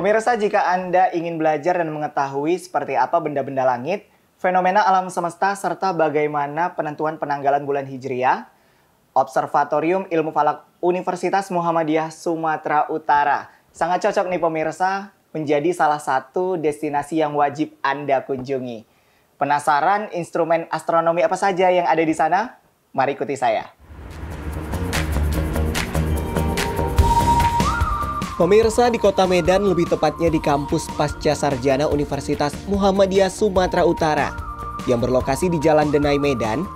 Pemirsa, jika Anda ingin belajar dan mengetahui seperti apa benda-benda langit, fenomena alam semesta, serta bagaimana penentuan penanggalan bulan Hijriah, Observatorium Ilmu Falak Universitas Muhammadiyah Sumatera Utara sangat cocok nih pemirsa, menjadi salah satu destinasi yang wajib Anda kunjungi. Penasaran instrumen astronomi apa saja yang ada di sana? Mari ikuti saya. Pemirsa, di Kota Medan, lebih tepatnya di kampus Pasca Sarjana Universitas Muhammadiyah Sumatera Utara yang berlokasi di Jalan Denai Medan,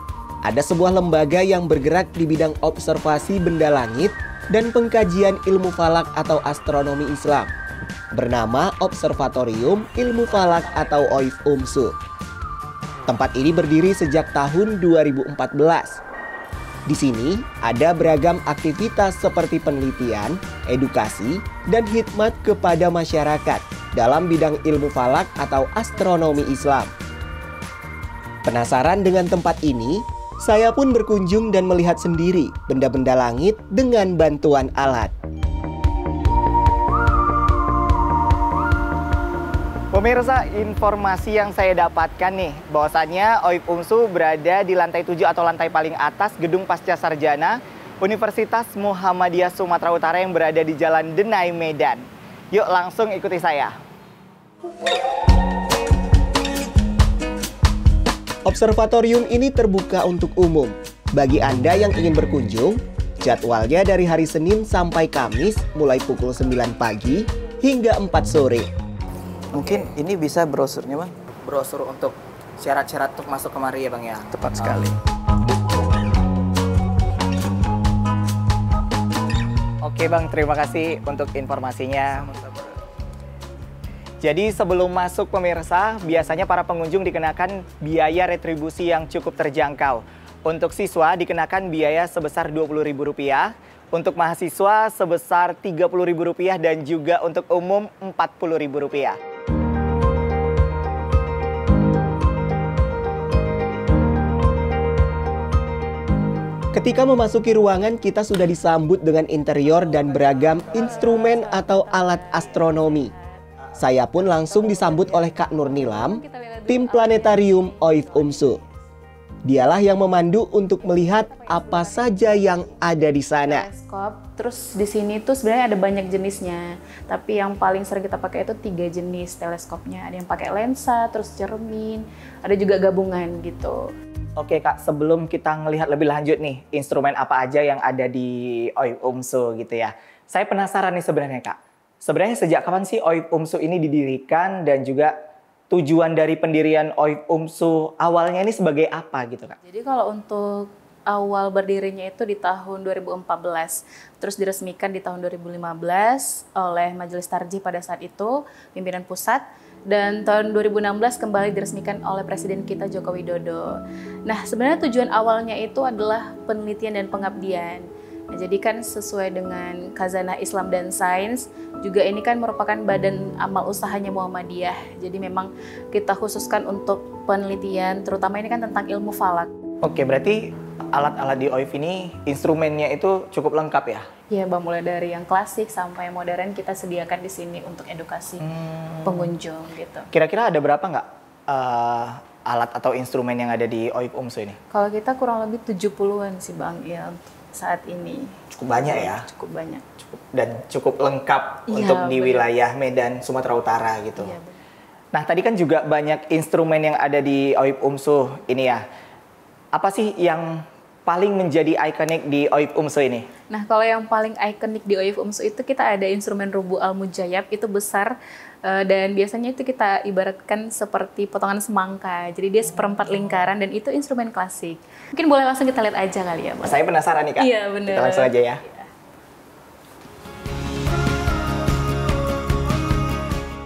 ada sebuah lembaga yang bergerak di bidang observasi benda langit dan pengkajian ilmu falak atau astronomi Islam, bernama Observatorium Ilmu Falak atau OIF-UMSU. Tempat ini berdiri sejak tahun 2014. Di sini ada beragam aktivitas seperti penelitian, edukasi, dan khidmat kepada masyarakat dalam bidang ilmu falak atau astronomi Islam. Penasaran dengan tempat ini? Saya pun berkunjung dan melihat sendiri benda-benda langit dengan bantuan alat. Pemirsa, informasi yang saya dapatkan nih, bahwasannya OIF-UMSU berada di lantai 7 atau lantai paling atas Gedung Pasca Sarjana Universitas Muhammadiyah Sumatera Utara yang berada di Jalan Denai Medan. Yuk langsung ikuti saya. Observatorium ini terbuka untuk umum. Bagi Anda yang ingin berkunjung, jadwalnya dari hari Senin sampai Kamis mulai pukul 9 pagi hingga 4 sore. Mungkin ini bisa brosurnya, Bang? Brosur untuk syarat-syarat untuk masuk kemari ya, Bang ya? Tepat sekali. Oke, Bang, terima kasih untuk informasinya. Jadi sebelum masuk pemirsa, biasanya para pengunjung dikenakan biaya retribusi yang cukup terjangkau. Untuk siswa dikenakan biaya sebesar Rp20.000, untuk mahasiswa sebesar Rp30.000 dan juga untuk umum Rp40.000. Ketika memasuki ruangan, kita sudah disambut dengan interior dan beragam instrumen atau alat astronomi. Saya pun langsung disambut oleh Kak Nur Nilam, tim planetarium OIF-UMSU. Dialah yang memandu untuk melihat apa saja yang ada di sana. Teleskop, terus di sini tuh sebenarnya ada banyak jenisnya. Tapi yang paling sering kita pakai itu 3 jenis teleskopnya. Ada yang pakai lensa, terus cermin, ada juga gabungan gitu. Oke Kak, sebelum kita ngelihat lebih lanjut nih, instrumen apa aja yang ada di OIF-UMSU gitu ya. Saya penasaran nih sebenarnya Kak. Sebenarnya sejak kapan sih OIF-UMSU ini didirikan dan juga tujuan dari pendirian OIF-UMSU awalnya ini sebagai apa gitu Kak? Jadi kalau untuk awal berdirinya itu di tahun 2014, terus diresmikan di tahun 2015 oleh Majelis Tarjih pada saat itu, pimpinan pusat. Dan tahun 2016 kembali diresmikan oleh Presiden kita Joko Widodo. Nah, sebenarnya tujuan awalnya itu adalah penelitian dan pengabdian. Nah, jadi kan sesuai dengan Khazanah Islam dan Sains, juga ini kan merupakan badan amal usahanya Muhammadiyah. Jadi memang kita khususkan untuk penelitian, terutama ini kan tentang ilmu falak. Oke, berarti alat-alat di OIF ini instrumennya itu cukup lengkap ya? Iya Bang, mulai dari yang klasik sampai modern kita sediakan di sini untuk edukasi pengunjung gitu. Kira-kira ada berapa nggak alat atau instrumen yang ada di OIF-UMSU ini? Kalau kita kurang lebih 70-an sih Bang, ya untuk saat ini. Cukup banyak ya? Cukup banyak. Dan cukup lengkap untuk di wilayah Medan, Sumatera Utara gitu. Iya, nah tadi kan juga banyak instrumen yang ada di OIF-UMSU ini ya. Apa sih yang paling menjadi ikonik di OIF-UMSU ini? Nah, kalau yang paling ikonik di OIF-UMSU itu kita ada instrumen rubu al-mujayyab, itu besar dan biasanya itu kita ibaratkan seperti potongan semangka. Jadi dia seperempat lingkaran dan itu instrumen klasik. Mungkin boleh langsung kita lihat aja kali ya, Bang. Saya penasaran nih Kak. Iya, benar. Kita langsung aja ya.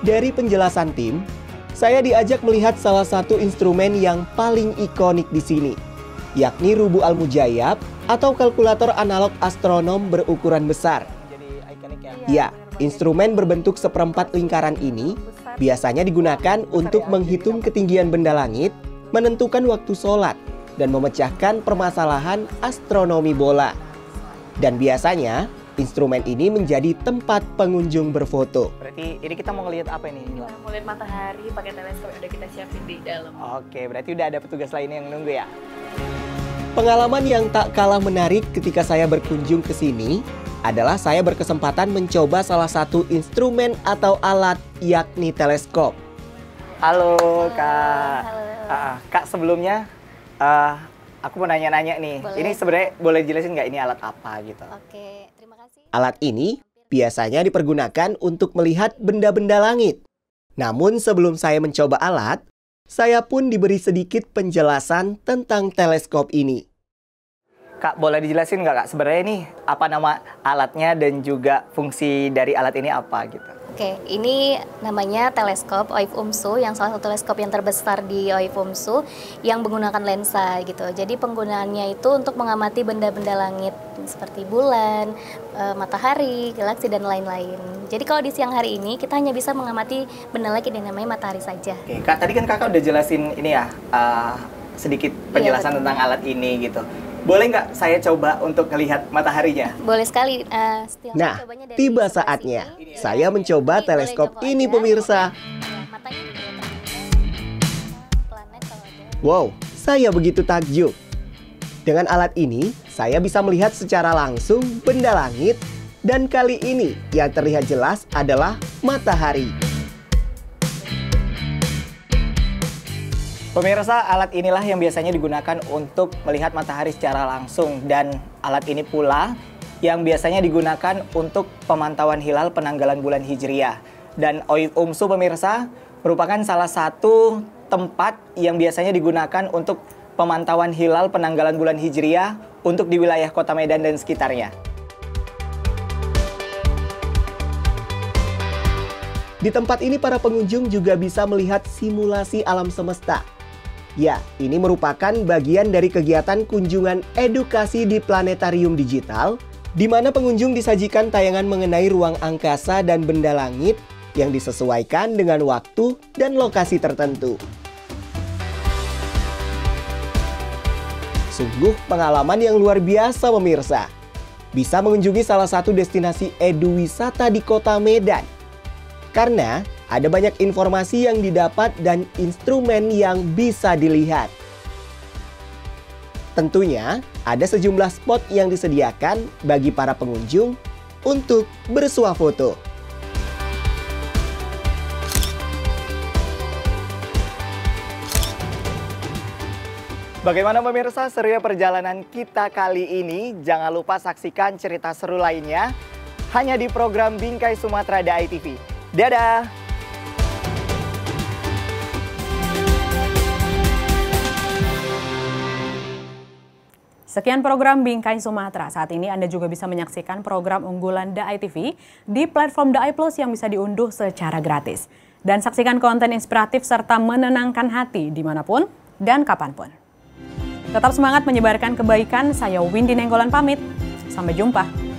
Dari penjelasan tim, saya diajak melihat salah satu instrumen yang paling ikonik di sini, yakni rubu al-mujayyab atau kalkulator analog astronom berukuran besar. Ya, instrumen berbentuk seperempat lingkaran ini biasanya digunakan untuk menghitung ketinggian benda langit, menentukan waktu sholat, dan memecahkan permasalahan astronomi bola. Dan biasanya Instrumen ini menjadi tempat pengunjung berfoto. Berarti ini kita mau ngelihat apa ini? Kita mau lihat matahari pakai teleskop udah kita siapin di dalam. Oke, berarti udah ada petugas lainnya yang nunggu ya? Pengalaman yang tak kalah menarik ketika saya berkunjung ke sini adalah saya berkesempatan mencoba salah satu instrumen atau alat, yakni teleskop. Halo Kak. Halo. Kak, sebelumnya aku mau nanya-nanya nih. Boleh. Ini sebenarnya boleh jelasin nggak ini alat apa gitu? Oke, terima kasih. Alat ini biasanya dipergunakan untuk melihat benda-benda langit. Namun sebelum saya mencoba alat, saya pun diberi sedikit penjelasan tentang teleskop ini. Kak, boleh dijelasin nggak Kak sebenarnya ini apa nama alatnya dan juga fungsi dari alat ini apa gitu? Oke, ini namanya teleskop OIF-UMSU, yang salah satu teleskop yang terbesar di OIF-UMSU yang menggunakan lensa gitu. Jadi penggunaannya itu untuk mengamati benda-benda langit seperti bulan, matahari, galaksi dan lain-lain. Jadi kalau di siang hari ini kita hanya bisa mengamati benda langit yang namanya matahari saja. Oke, Kak, tadi kan Kakak udah jelasin ini ya, sedikit penjelasan betul. tentang alat ini gitu. Boleh nggak saya coba untuk melihat mataharinya? Boleh sekali. Nah, cobanya dari tiba sebelah saatnya sini. saya mencoba Jadi, boleh teleskop jongkok ini aja. pemirsa. Ya, matanya dikelihatan. Planet kalau ada. Wow, saya begitu takjub. Dengan alat ini, saya bisa melihat secara langsung benda langit dan kali ini yang terlihat jelas adalah matahari. Pemirsa, alat inilah yang biasanya digunakan untuk melihat matahari secara langsung dan alat ini pula yang biasanya digunakan untuk pemantauan hilal penanggalan bulan Hijriah. Dan OIF-UMSU pemirsa merupakan salah satu tempat yang biasanya digunakan untuk pemantauan hilal penanggalan bulan Hijriah untuk di wilayah Kota Medan dan sekitarnya. Di tempat ini para pengunjung juga bisa melihat simulasi alam semesta. Ya, ini merupakan bagian dari kegiatan kunjungan edukasi di planetarium digital, di mana pengunjung disajikan tayangan mengenai ruang angkasa dan benda langit yang disesuaikan dengan waktu dan lokasi tertentu. Sungguh pengalaman yang luar biasa pemirsa. Bisa mengunjungi salah satu destinasi eduwisata di Kota Medan. Karena ada banyak informasi yang didapat dan instrumen yang bisa dilihat. Tentunya ada sejumlah spot yang disediakan bagi para pengunjung untuk bersuah foto. Bagaimana pemirsa serunya perjalanan kita kali ini? Jangan lupa saksikan cerita seru lainnya hanya di program Bingkai Sumatera DAI TV. Dadah! Sekian program Bingkai Sumatera. Saat ini Anda juga bisa menyaksikan program unggulan DAI TV di platform DAI Plus yang bisa diunduh secara gratis. Dan saksikan konten inspiratif serta menenangkan hati dimanapun dan kapanpun. Tetap semangat menyebarkan kebaikan. Saya Windy Nenggolan pamit. Sampai jumpa.